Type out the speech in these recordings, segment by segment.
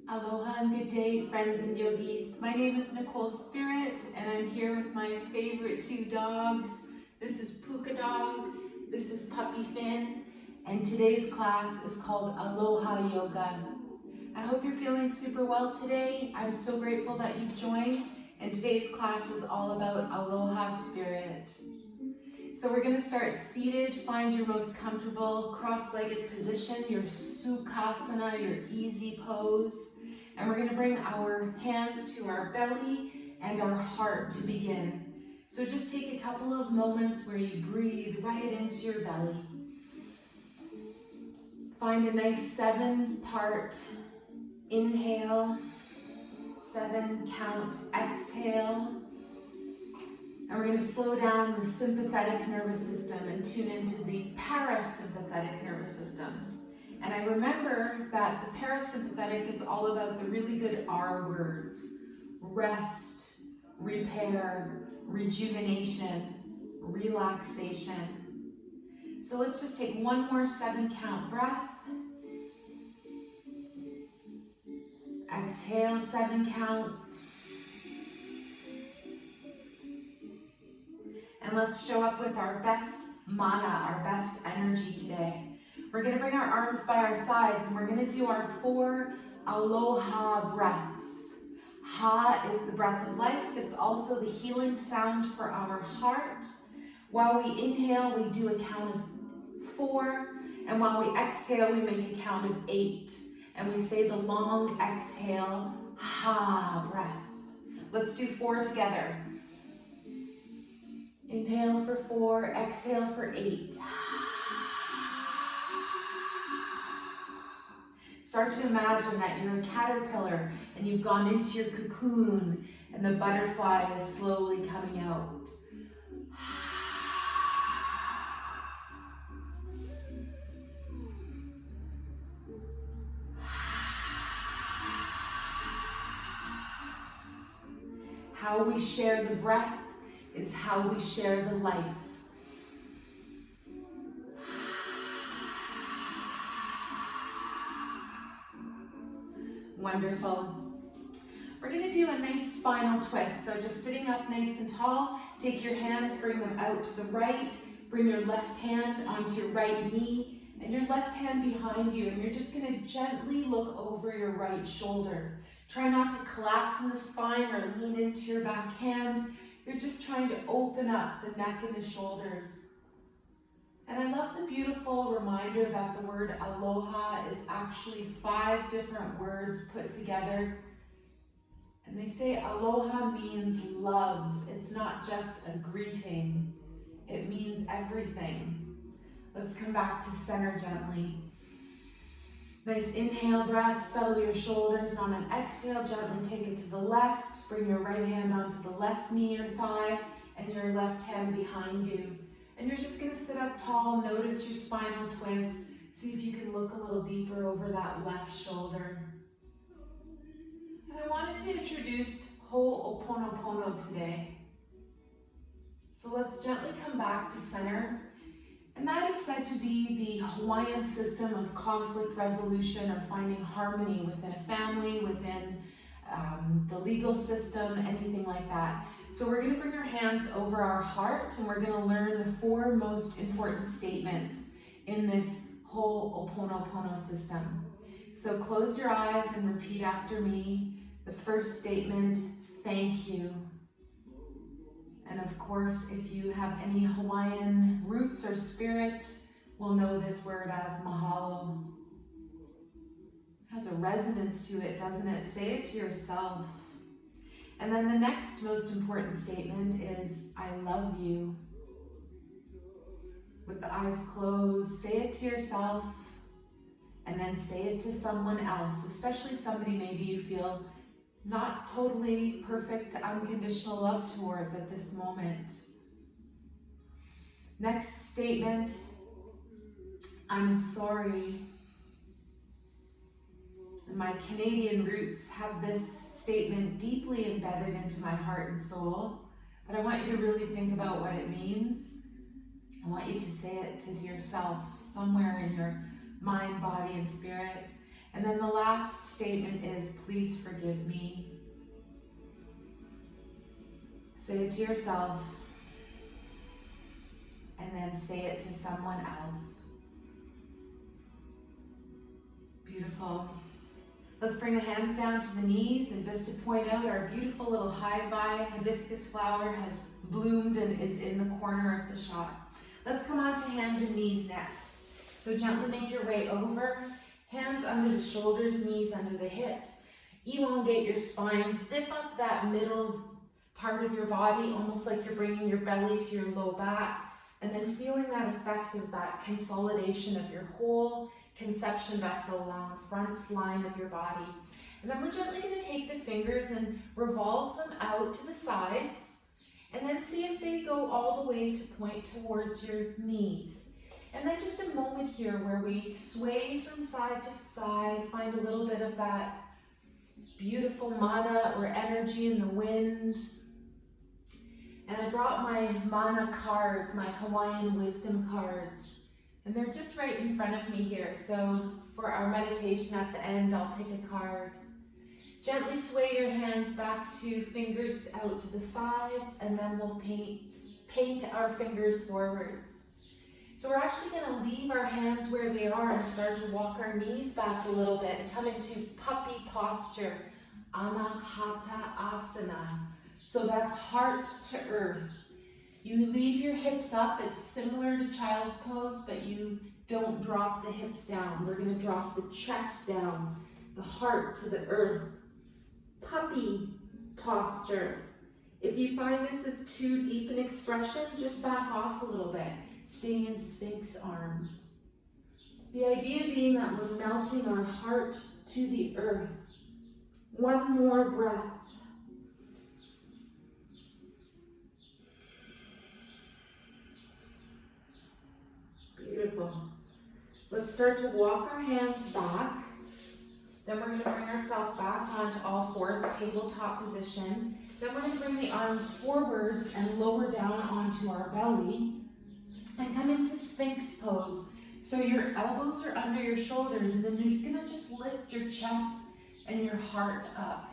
Aloha and good day, friends and yogis. My name is Nicole Spirit, and I'm here with my favorite two dogs. This is Puka Dog, this is Puppy Finn, and today's class is called Aloha Yoga. I hope you're feeling super well today. I'm so grateful that you've joined, and today's class is all about Aloha Spirit. So we're going to start seated. Find your most comfortable cross-legged position, your Sukhasana, your easy pose. And we're going to bring our hands to our belly and our heart to begin. So just take a couple of moments where you breathe right into your belly. Find a nice 7-part inhale, 7 count exhale. And we're going to slow down the sympathetic nervous system and tune into the parasympathetic nervous system. And I remember that the parasympathetic is all about the really good R words: rest, repair, rejuvenation, relaxation. So let's just take one more 7 count breath. Exhale 7 counts. And let's show up with our best mana, our best energy today. We're going to bring our arms by our sides and we're going to do our 4 Aloha breaths. Ha is the breath of life. It's also the healing sound for our heart. While we inhale, we do a count of 4. And while we exhale, we make a count of 8. And we say the long exhale, ha breath. Let's do 4 together. Inhale for 4, exhale for 8. Start to imagine that you're a caterpillar and you've gone into your cocoon and the butterfly is slowly coming out. How we share the breath is how we share the life. Wonderful. We're going to do a nice spinal twist. So just sitting up nice and tall, take your hands, bring them out to the right, bring your left hand onto your right knee and your left hand behind you, and you're just going to gently look over your right shoulder. Try not to collapse in the spine or lean into your back hand. You're just trying to open up the neck and the shoulders. And I love the beautiful reminder that the word aloha is actually 5 different words put together. And they say aloha means love. It's not just a greeting. It means everything. Let's come back to center gently. Nice inhale breath, settle your shoulders. And on an exhale, gently take it to the left. Bring your right hand onto the left knee or thigh and your left hand behind you. And you're just going to sit up tall, notice your spinal twist. See if you can look a little deeper over that left shoulder. And I wanted to introduce Ho'oponopono today. So let's gently come back to center. And that is said to be the Hawaiian system of conflict resolution or finding harmony within a family, within the legal system, anything like that. So we're going to bring our hands over our heart and we're going to learn the 4 most important statements in this Ho'oponopono system. So close your eyes and repeat after me. The first statement, thank you. And of course, if you have any Hawaiian roots or spirit, we'll know this word as mahalo. It has a resonance to it, doesn't it? Say it to yourself. And then the next most important statement is, I love you. With the eyes closed, say it to yourself, and then say it to someone else, especially somebody maybe you feel not totally perfect, unconditional love towards at this moment. Next statement, I'm sorry. And my Canadian roots have this statement deeply embedded into my heart and soul, but I want you to really think about what it means. I want you to say it to yourself somewhere in your mind, body, and spirit. And then the last statement is, please forgive me. Say it to yourself, and then say it to someone else. Beautiful. Let's bring the hands down to the knees, and just to point out, our beautiful little high-by hibiscus flower has bloomed and is in the corner of the shot. Let's come on to hands and knees next. So gently make your way over, hands under the shoulders, knees under the hips. Elongate your spine, zip up that middle part of your body, almost like you're bringing your belly to your low back, and then feeling that effect of that consolidation of your whole conception vessel along the front line of your body. And then we're gently going to take the fingers and revolve them out to the sides, and then see if they go all the way to point towards your knees. And then just a moment here where we sway from side to side, find a little bit of that beautiful mana or energy in the wind. And I brought my mana cards, my Hawaiian wisdom cards, and they're just right in front of me here. So for our meditation at the end, I'll pick a card. Gently sway your hands back to fingers out to the sides, and then we'll paint our fingers forwards. So we're actually going to leave our hands where they are and start to walk our knees back a little bit and come into puppy posture, Anahata Asana. So that's heart to earth. You leave your hips up. It's similar to child's pose, but you don't drop the hips down. We're going to drop the chest down, the heart to the earth. Puppy posture. If you find this is too deep an expression, just back off a little bit. Stay in Sphinx arms. The idea being that we're melting our heart to the earth. One more breath. Beautiful. Let's start to walk our hands back. Then we're going to bring ourselves back onto all fours, tabletop position. Then we're going to bring the arms forwards and lower down onto our belly. And come into Sphinx pose. So your elbows are under your shoulders, and then you're going to just lift your chest and your heart up.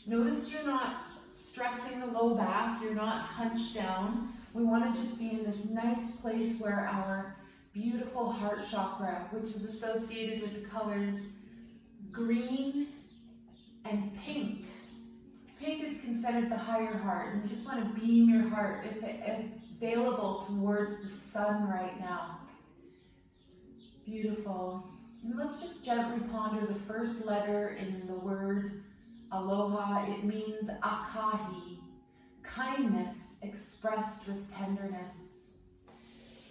Notice you're not stressing the low back, you're not hunched down. We want to just be in this nice place where our beautiful heart chakra, which is associated with the colors green and pink. Pink is considered the higher heart, and you just want to beam your heart if available towards the sun right now. Beautiful. And let's just gently ponder the first letter in the word aloha. It means akahi, kindness expressed with tenderness.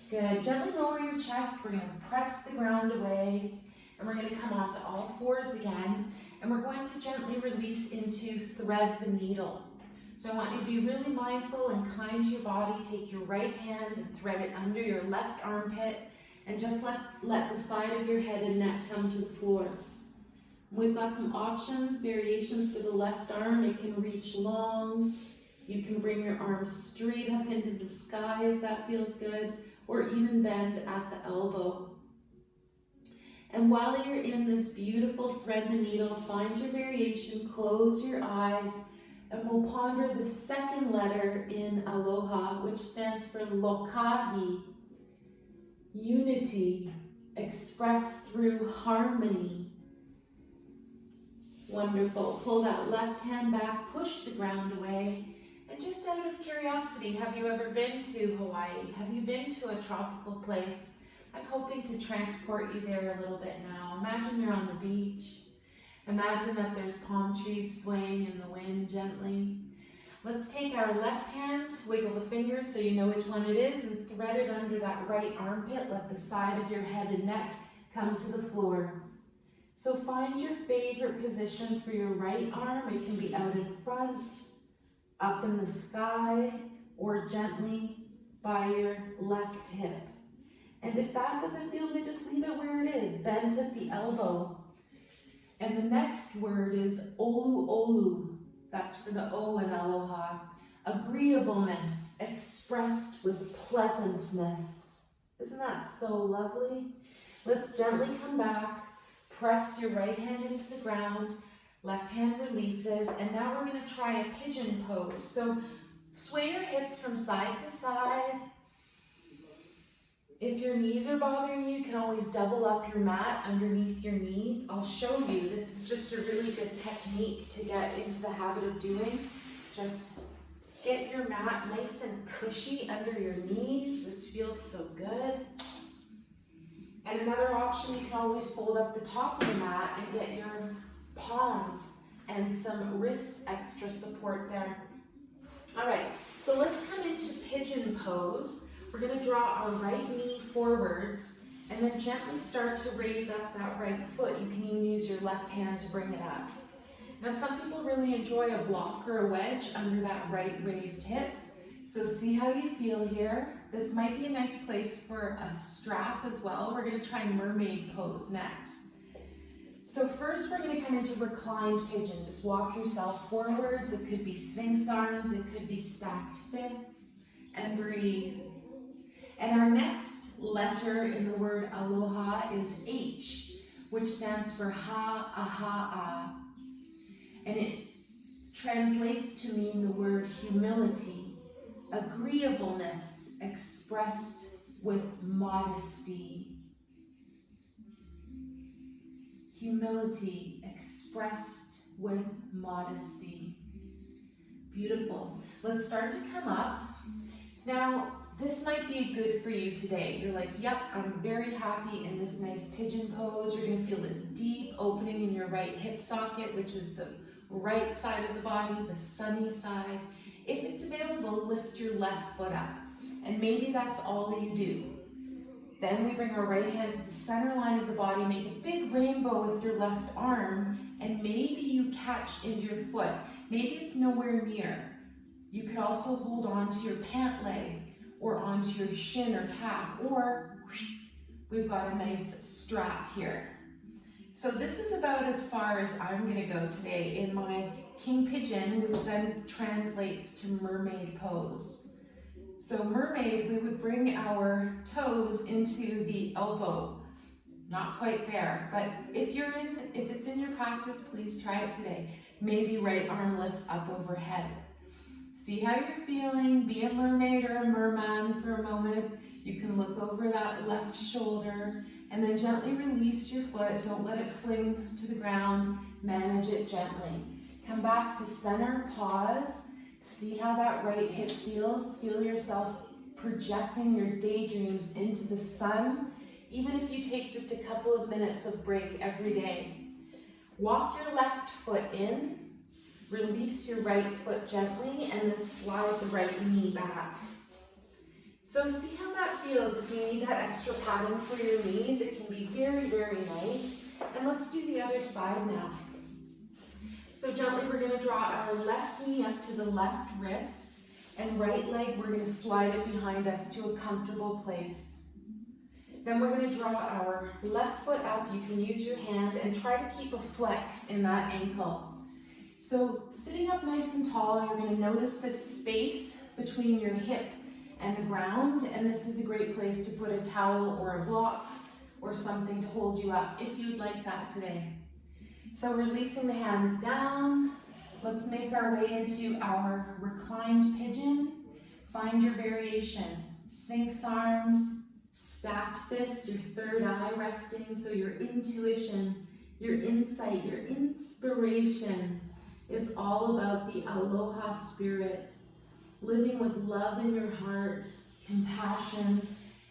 Good. Gently lower your chest. We're going to press the ground away, and we're going to come onto all fours again, and we're going to gently release into thread the needle. So I want you to be really mindful and kind to your body. Take your right hand and thread it under your left armpit, and just let the side of your head and neck come to the floor. We've got some options, variations for the left arm. It can reach long. You can bring your arms straight up into the sky if that feels good, or even bend at the elbow. And while you're in this beautiful thread the needle, find your variation, close your eyes, and we'll ponder the second letter in aloha, which stands for lokahi, unity, expressed through harmony. Wonderful. Pull that left hand back, push the ground away, and just out of curiosity, have you ever been to Hawaii? Have you been to a tropical place? I'm hoping to transport you there a little bit now. Imagine you're on the beach. Imagine that there's palm trees swaying in the wind gently. Let's take our left hand, wiggle the fingers so you know which one it is, and thread it under that right armpit. Let the side of your head and neck come to the floor. So find your favorite position for your right arm. It can be out in front, up in the sky, or gently by your left hip. And if that doesn't feel good, just leave it where it is, bent at the elbow. And the next word is olu olu. That's for the O in aloha. Agreeableness expressed with pleasantness. Isn't that so lovely? Let's gently come back, Press your right hand into the ground, left hand releases, and now we're going to try a pigeon pose. So sway your hips from side to side. If your knees are bothering you, you can always double up your mat underneath your knees. I'll show you. This is just a really good technique to get into the habit of doing. Just get your mat nice and cushy under your knees. This feels so good. And another option, you can always fold up the top of the mat and get your palms and some wrist extra support there. All right, so let's come into pigeon pose. We're going to draw our right knee forwards and then gently start to raise up that right foot. You can even use your left hand to bring it up. Now some people really enjoy a block or a wedge under that right raised hip. So see how you feel here. This might be a nice place for a strap as well. We're going to try Mermaid Pose next. So first we're going to come into reclined pigeon. Just walk yourself forwards. It could be Sphinx arms, it could be stacked fists, and breathe. And our next letter in the word aloha is H, which stands for ha, aha, ah. And it translates to mean the word humility, agreeableness expressed with modesty. Humility expressed with modesty. Beautiful. Let's start to come up. Now, this might be good for you today. You're like, yep, I'm very happy in this nice pigeon pose. You're going to feel this deep opening in your right hip socket, which is the right side of the body, the sunny side. If it's available, lift your left foot up. And maybe that's all you do. Then we bring our right hand to the center line of the body, make a big rainbow with your left arm, and maybe you catch into your foot. Maybe it's nowhere near. You could also hold on to your pant leg or onto your shin or calf, or we've got a nice strap here. So this is about as far as I'm going to go today in my king pigeon, which then translates to mermaid pose. So mermaid, we would bring our toes into the elbow. Not quite there, but if it's in your practice, please try it today. Maybe right arm lifts up overhead. See how you're feeling. Be a mermaid or a merman for a moment. You can look over that left shoulder and then gently release your foot. Don't let it fling to the ground. Manage it gently. Come back to center, pause. See how that right hip feels. Feel yourself projecting your daydreams into the sun, even if you take just a couple of minutes of break every day. Walk your left foot in. Release your right foot gently and then slide the right knee back. So see how that feels. If you need that extra padding for your knees, it can be very, very nice. And let's do the other side now. So gently we're going to draw our left knee up to the left wrist, and right leg we're going to slide it behind us to a comfortable place. Then we're going to draw our left foot up. You can use your hand and try to keep a flex in that ankle. So sitting up nice and tall, you're going to notice this space between your hip and the ground, and this is a great place to put a towel or a block or something to hold you up if you'd like that today. So releasing the hands down, let's make our way into our reclined pigeon. Find your variation. Sphinx arms, stacked fists, your third eye resting, so your intuition, your insight, your inspiration is all about the aloha spirit, living with love in your heart, compassion.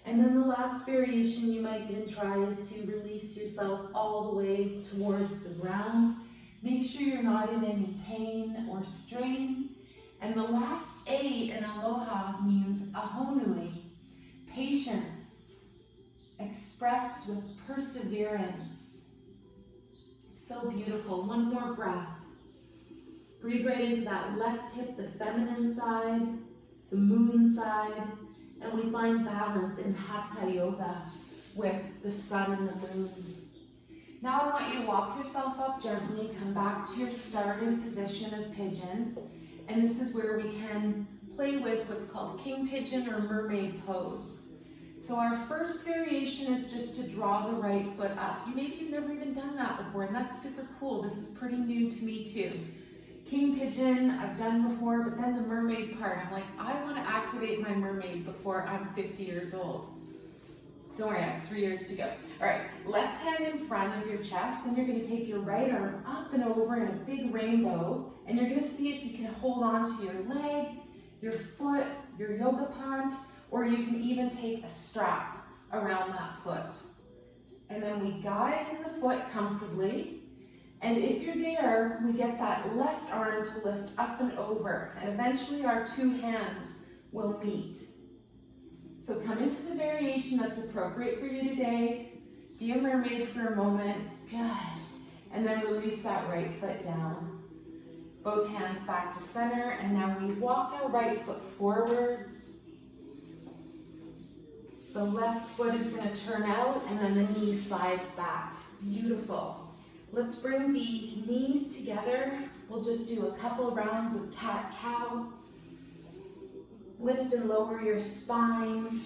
And then the last variation you might then try is to release yourself all the way towards the ground. Make sure you're not in any pain or strain. And the last A in aloha means ahonui, patience, expressed with perseverance. So beautiful. One more breath. Breathe right into that left hip, the feminine side, the moon side, and we find balance in Hatha Yoga with the sun and the moon. Now I want you to walk yourself up gently, come back to your starting position of pigeon, and this is where we can play with what's called king pigeon or mermaid pose. So our first variation is just to draw the right foot up. Maybe you've never even done that before, and that's super cool. This is pretty new to me too. King Pigeon, I've done before, but then the mermaid part, I'm like, I want to activate my mermaid before I'm 50 years old. Don't worry, I have 3 years to go. All right, left hand in front of your chest, then you're going to take your right arm up and over in a big rainbow, and you're going to see if you can hold on to your leg, your foot, your yoga pant, or you can even take a strap around that foot. And then we guide in the foot comfortably. And if you're there, we get that left arm to lift up and over. And eventually our two hands will meet. So come into the variation that's appropriate for you today. Be a mermaid for a moment. Good. And then release that right foot down. Both hands back to center. And now we walk our right foot forwards. The left foot is going to turn out, and then the knee slides back. Beautiful. Let's bring the knees together. We'll just do a couple rounds of cat-cow. Lift and lower your spine.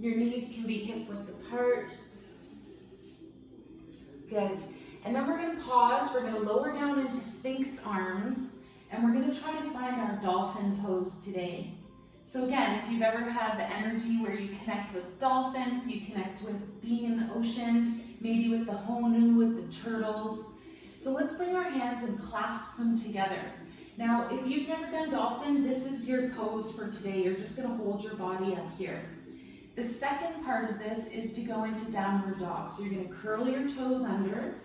Your knees can be hip-width apart. Good. And then we're going to pause. We're going to lower down into Sphinx arms, and we're going to try to find our dolphin pose today. So again, if you've ever had the energy where you connect with dolphins, you connect with being in the ocean, maybe with the honu, with the turtles. So let's bring our hands and clasp them together. Now, if you've never done dolphin, this is your pose for today. You're just going to hold your body up here. The second part of this is to go into downward dog. So you're going to curl your toes under,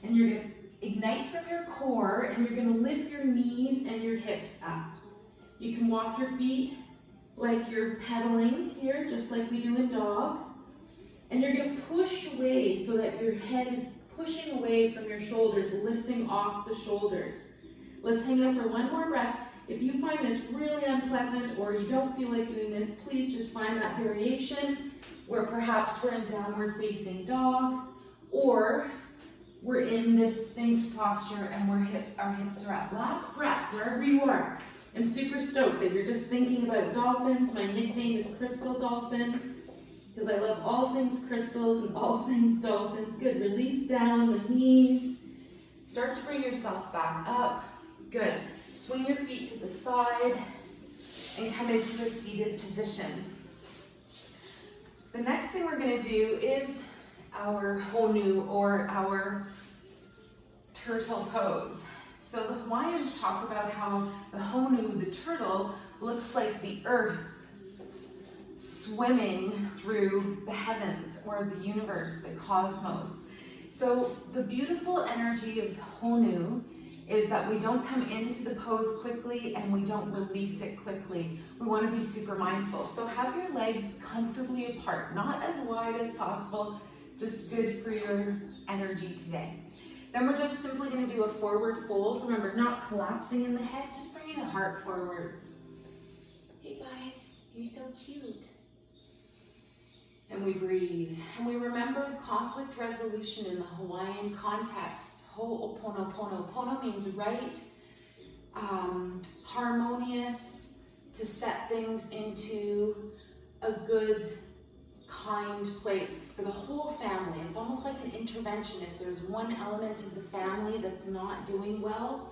and you're going to ignite from your core, and you're going to lift your knees and your hips up. You can walk your feet like you're pedaling here, just like we do in dog. And you're going to push away so that your head is pushing away from your shoulders, lifting off the shoulders. Let's hang out for one more breath. If you find this really unpleasant or you don't feel like doing this, please just find that variation where perhaps we're in downward facing dog, or we're in this Sphinx posture and our hips are up. Last breath, wherever you are. I'm super stoked that you're just thinking about dolphins. My nickname is Crystal Dolphin because I love all things crystals and all things dolphins. Good. Release down the knees. Start to bring yourself back up. Good. Swing your feet to the side and come into a seated position. The next thing we're going to do is our honu, or our turtle pose. So the Hawaiians talk about how the honu, the turtle, looks like the earth swimming through the heavens, or the universe, the cosmos. So the beautiful energy of honu is that we don't come into the pose quickly and we don't release it quickly. We want to be super mindful. So have your legs comfortably apart, not as wide as possible, just good for your energy today. Then we're just simply going to do a forward fold. Remember, not collapsing in the head, just bringing the heart forwards. Hey guys, you're so cute. And we breathe. And we remember conflict resolution in the Hawaiian context. Ho'oponopono. Pono means right, harmonious, to set things into a good, kind place for the whole family. It's almost like an intervention. If there's one element of the family that's not doing well,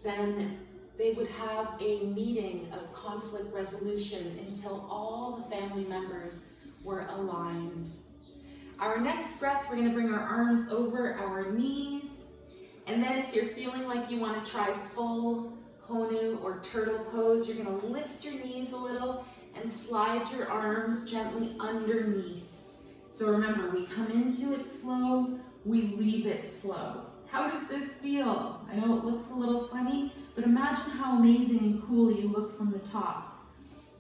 then they would have a meeting of conflict resolution until all the family members were aligned. Our next breath, we're going to bring our arms over our knees, and then if you're feeling like you want to try full honu or turtle pose, you're going to lift your knees a little and slide your arms gently underneath. So remember, we come into it slow, we leave it slow. How does this feel? I know it looks a little funny, but imagine how amazing and cool you look from the top.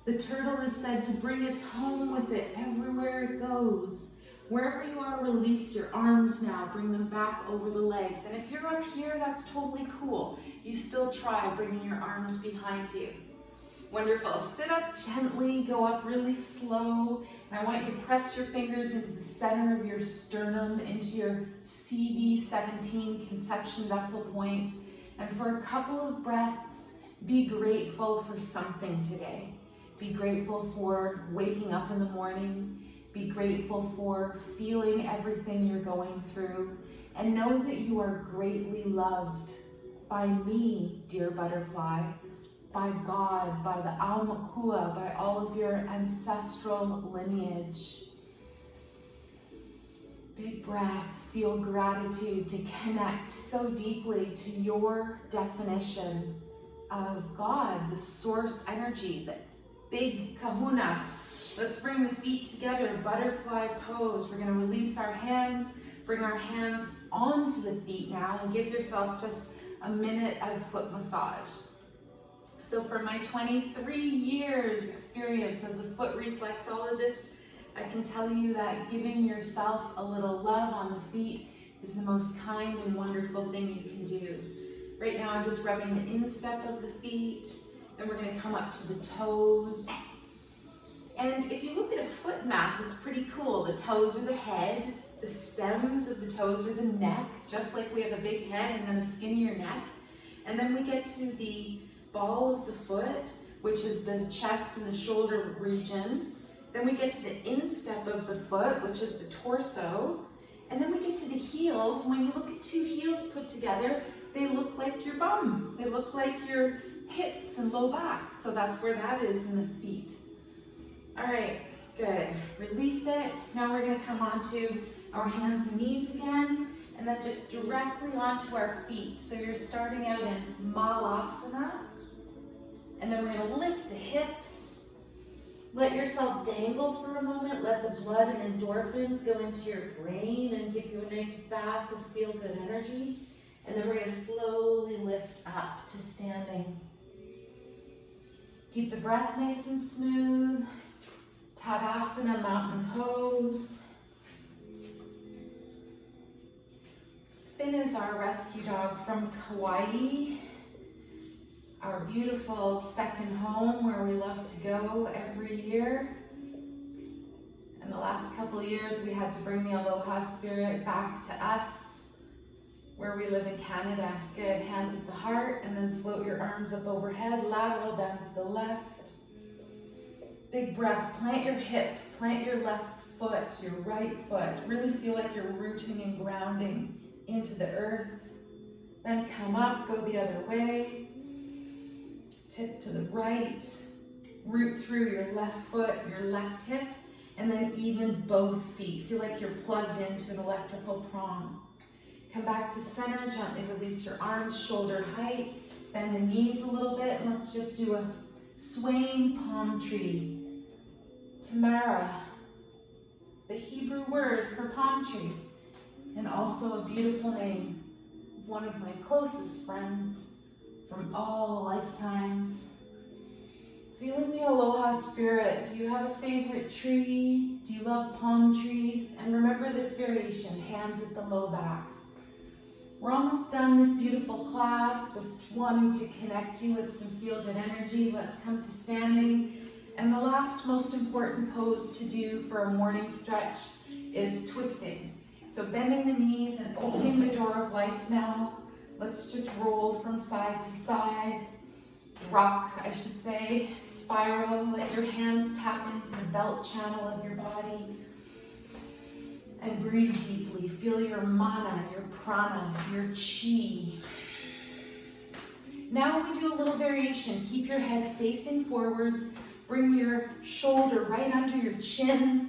The turtle is said to bring its home with it everywhere it goes. Wherever you are, release your arms now. Bring them back over the legs. And if you're up here, that's totally cool. You still try bringing your arms behind you. Wonderful. Sit up gently, go up really slow. And I want you to press your fingers into the center of your sternum, into your CV17 conception vessel point. And for a couple of breaths, be grateful for something today. Be grateful for waking up in the morning. Be grateful for feeling everything you're going through. And know that you are greatly loved by me, dear butterfly, by God, by the Aumakua, by all of your ancestral lineage. Big breath, feel gratitude to connect so deeply to your definition of God, the source energy, the big kahuna. Let's bring the feet together, butterfly pose. We're gonna release our hands, bring our hands onto the feet now, and give yourself just a minute of foot massage. So for my 23 years experience as a foot reflexologist, I can tell you that giving yourself a little love on the feet is the most kind and wonderful thing you can do. Right now I'm just rubbing the instep of the feet, then we're gonna come up to the toes. And if you look at a foot map, it's pretty cool. The toes are the head, the stems of the toes are the neck, just like we have a big head and then a skinnier neck. And then we get to the ball of the foot, which is the chest and the shoulder region. Then we get to the instep of the foot, which is the torso. And then we get to the heels. When you look at two heels put together, they look like your bum. They look like your hips and low back. So that's where that is in the feet. All right, good. Release it. Now we're gonna come onto our hands and knees again, and then just directly onto our feet. So you're starting out in Malasana, and then we're gonna lift the hips. Let yourself dangle for a moment. Let the blood and endorphins go into your brain and give you a nice bath of feel-good energy. And then we're gonna slowly lift up to standing. Keep the breath nice and smooth. Tadasana, mountain pose. Finn is our rescue dog from Kauai, our beautiful second home where we love to go every year. In the last couple of years, we had to bring the Aloha spirit back to us, where we live in Canada. Good, hands at the heart, and then float your arms up overhead, lateral bend to the left. Big breath, plant your hip, plant your left foot, your right foot. Really feel like you're rooting and grounding into the earth. Then come up, go the other way. Tip to the right, root through your left foot, your left hip, and then even both feet. Feel like you're plugged into an electrical prong. Come back to center, gently release your arms, shoulder height, bend the knees a little bit, and let's just do a swaying palm tree. Tamara, the Hebrew word for palm tree, and also a beautiful name of one of my closest friends from all lifetimes. Feeling the Aloha spirit. Do you have a favorite tree? Do you love palm trees? And remember this variation, hands at the low back. We're almost done this beautiful class, just wanting to connect you with some feel-good energy. Let's come to standing. And the last most important pose to do for a morning stretch is twisting. So bending the knees and opening the door of life now. Let's just roll from side to side. Rock, I should say. Spiral. Let your hands tap into the belt channel of your body. And breathe deeply. Feel your mana, your prana, your chi. Now we do a little variation. Keep your head facing forwards. Bring your shoulder right under your chin.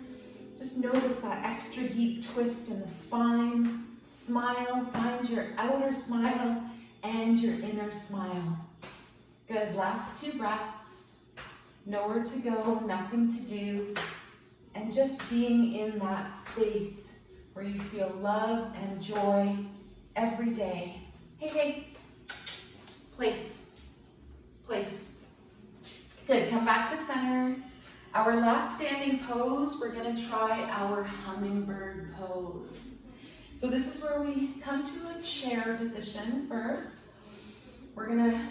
Just notice that extra deep twist in the spine. Smile, find your outer smile and your inner smile. Good, last two breaths. Nowhere to go, nothing to do. And just being in that space where you feel love and joy every day. Hey, hey. Place. Place. Good, come back to center. Our last standing pose, we're gonna try our Hummingbird Pose. So this is where we come to a chair position first. We're gonna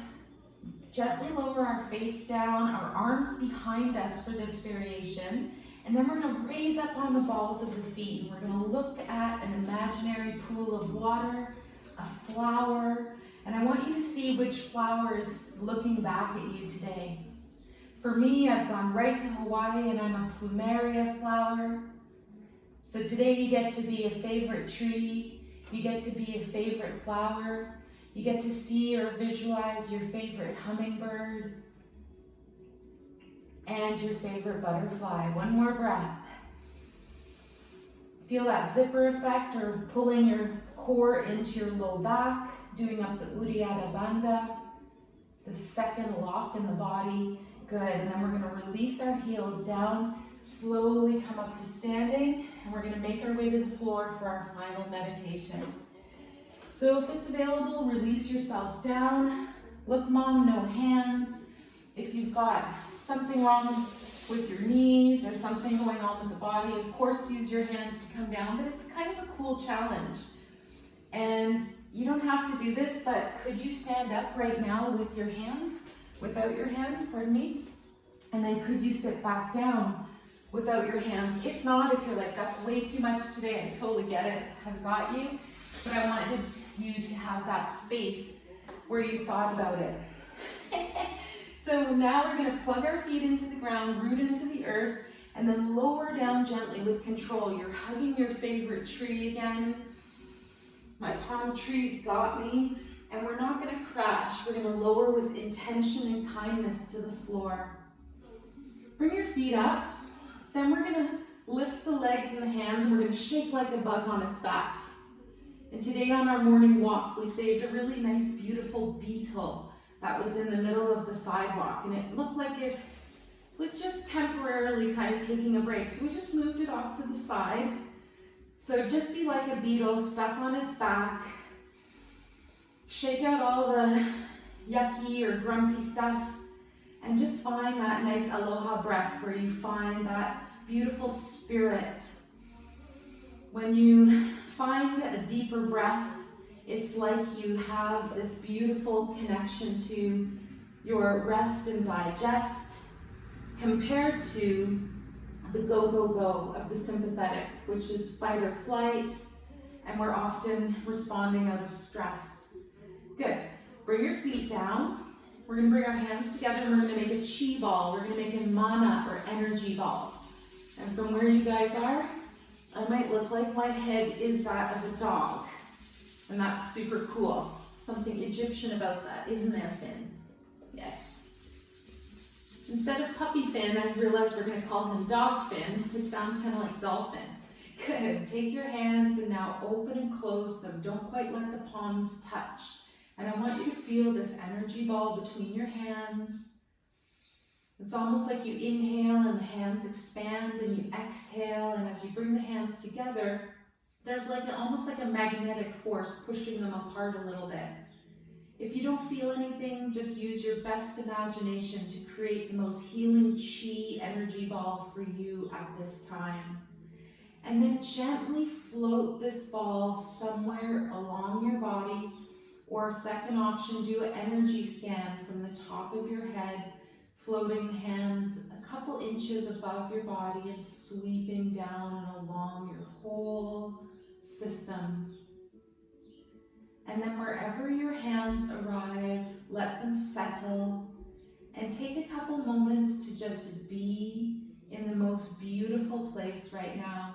gently lower our face down, our arms behind us for this variation, and then we're gonna raise up on the balls of the feet. And we're gonna look at an imaginary pool of water, a flower, and I want you to see which flower is looking back at you today. For me, I've gone right to Hawaii and I'm a plumeria flower. So today you get to be a favorite tree, you get to be a favorite flower, you get to see or visualize your favorite hummingbird and your favorite butterfly. One more breath. Feel that zipper effect or pulling your core into your low back, doing up the Uddiyana Bandha, the second lock in the body. Good, and then we're gonna release our heels down, slowly come up to standing, and we're gonna make our way to the floor for our final meditation. So if it's available, release yourself down. Look, Mom, no hands. If you've got something wrong with your knees or something going on with the body, of course use your hands to come down, but it's kind of a cool challenge. And you don't have to do this, but could you stand up right now with your hands, without your hands, pardon me? And then could you sit back down without your hands? If not, if you're like, that's way too much today, I totally get it, I've got you. But I wanted you to have that space where you thought about it. So now we're gonna plug our feet into the ground, root into the earth, and then lower down gently with control. You're hugging your favorite tree again. My palm tree's got me. And we're not gonna crash. We're gonna lower with intention and kindness to the floor. Bring your feet up. Then we're gonna lift the legs and the hands, and we're gonna shake like a bug on its back. And today on our morning walk, we saved a really nice, beautiful beetle that was in the middle of the sidewalk. And it looked like it was just temporarily kind of taking a break. So we just moved it off to the side. So just be like a beetle stuck on its back. Shake out all the yucky or grumpy stuff and just find that nice aloha breath where you find that beautiful spirit. When you find a deeper breath, it's like you have this beautiful connection to your rest and digest compared to the go, go, go of the sympathetic, which is fight or flight, and we're often responding out of stress. Good. Bring your feet down. We're going to bring our hands together and we're going to make a chi ball. We're going to make a mana or energy ball. And from where you guys are, I might look like my head is that of a dog. And that's super cool. Something Egyptian about that, isn't there, Finn? Yes. Instead of Puppy Finn, I've realized we're going to call him Dog Finn, which sounds kind of like dolphin. Good. Take your hands and now open and close them. Don't quite let the palms touch. And I want you to feel this energy ball between your hands. It's almost like you inhale and the hands expand and you exhale, and as you bring the hands together, there's like almost like a magnetic force pushing them apart a little bit. If you don't feel anything, just use your best imagination to create the most healing chi energy ball for you at this time. And then gently float this ball somewhere along your body, or second option, do an energy scan from the top of your head, floating the hands a couple inches above your body and sweeping down and along your whole system. And then wherever your hands arrive, let them settle and take a couple moments to just be in the most beautiful place right now.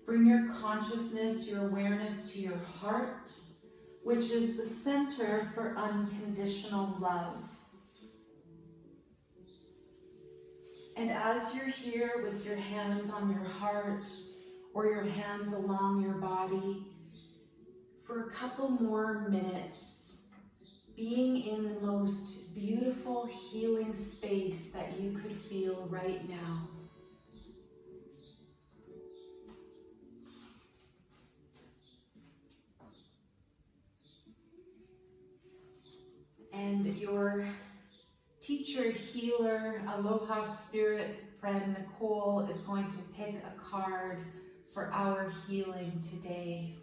Bring your consciousness, your awareness to your heart, which is the center for unconditional love. And as you're here with your hands on your heart or your hands along your body, for a couple more minutes, being in the most beautiful healing space that you could feel right now. And your teacher, healer, Aloha spirit friend Nicole is going to pick a card for our healing today.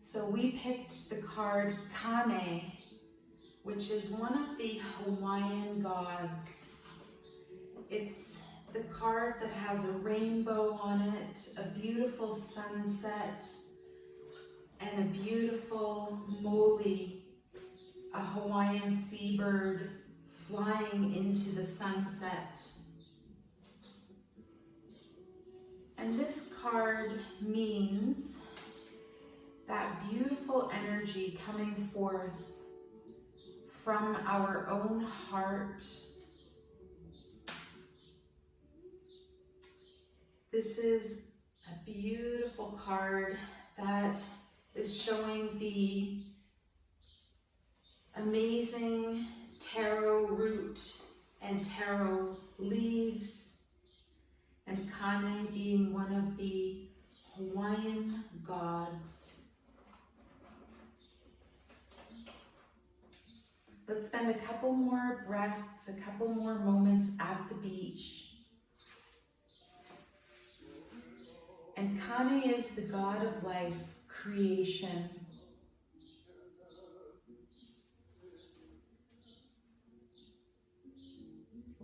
So we picked the card Kane, which is one of the Hawaiian gods. It's the card that has a rainbow on it, a beautiful sunset, and a beautiful moli, a Hawaiian seabird flying into the sunset. And this card means that beautiful energy coming forth from our own heart. This is a beautiful card that is showing the amazing taro root and taro leaves, and Kane being one of the Hawaiian gods. Let's spend a couple more breaths, a couple more moments at the beach. And Kane is the god of life, creation.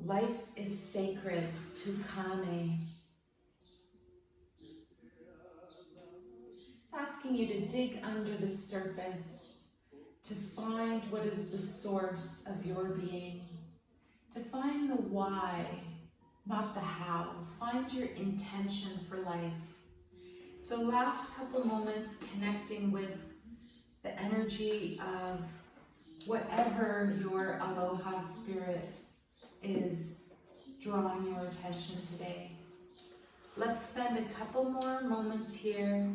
Life is sacred to Kane. It's asking you to dig under the surface, to find what is the source of your being, to find the why, not the how. Find your intention for life. So last couple moments connecting with the energy of whatever your aloha spirit is drawing your attention today. Let's spend a couple more moments here,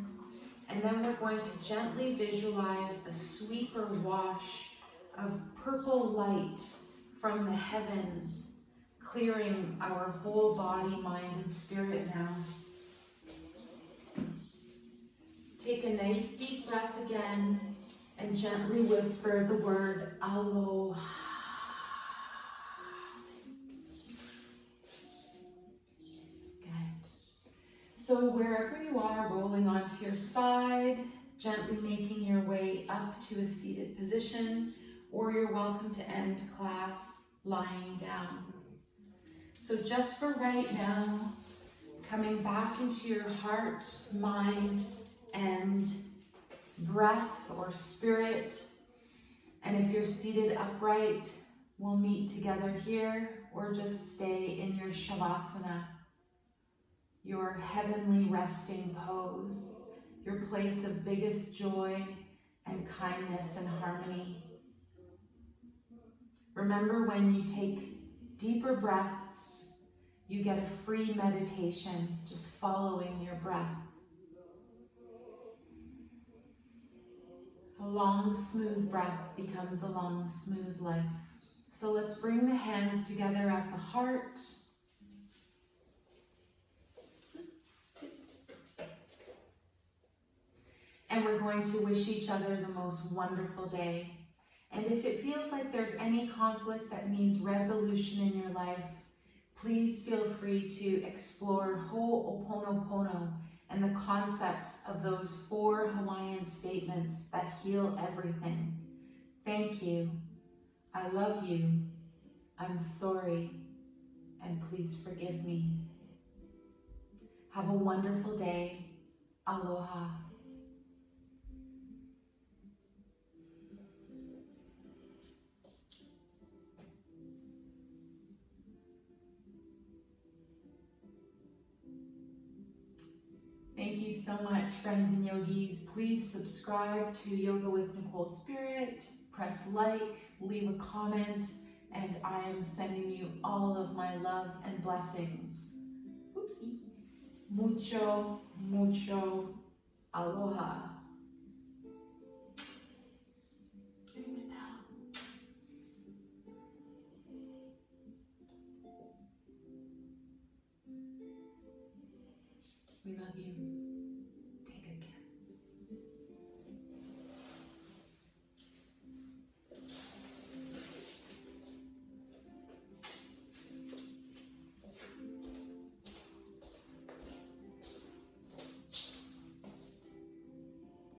and then we're going to gently visualize a sweep or wash of purple light from the heavens, clearing our whole body, mind, and spirit now. Take a nice deep breath again and gently whisper the word aloha. Good. So wherever you are, rolling onto your side, gently making your way up to a seated position, or you're welcome to end class lying down. So just for right now, coming back into your heart, mind, and breath or spirit. And if you're seated upright, we'll meet together here, or just stay in your shavasana, your heavenly resting pose, your place of biggest joy and kindness and harmony. Remember, when you take deeper breaths, you get a free meditation, just following your breath. A long, smooth breath becomes a long, smooth life. So let's bring the hands together at the heart. And we're going to wish each other the most wonderful day. And if it feels like there's any conflict that needs resolution in your life, please feel free to explore Ho'oponopono and the concepts of those 4 Hawaiian statements that heal everything. Thank you. I love you. I'm sorry. And please forgive me. Have a wonderful day. Aloha. Thank you so much, friends and yogis. Please subscribe to Yoga with Nicole Spirit, press like, leave a comment, and I am sending you all of my love and blessings. Oopsie. Mucho, mucho aloha. We love you.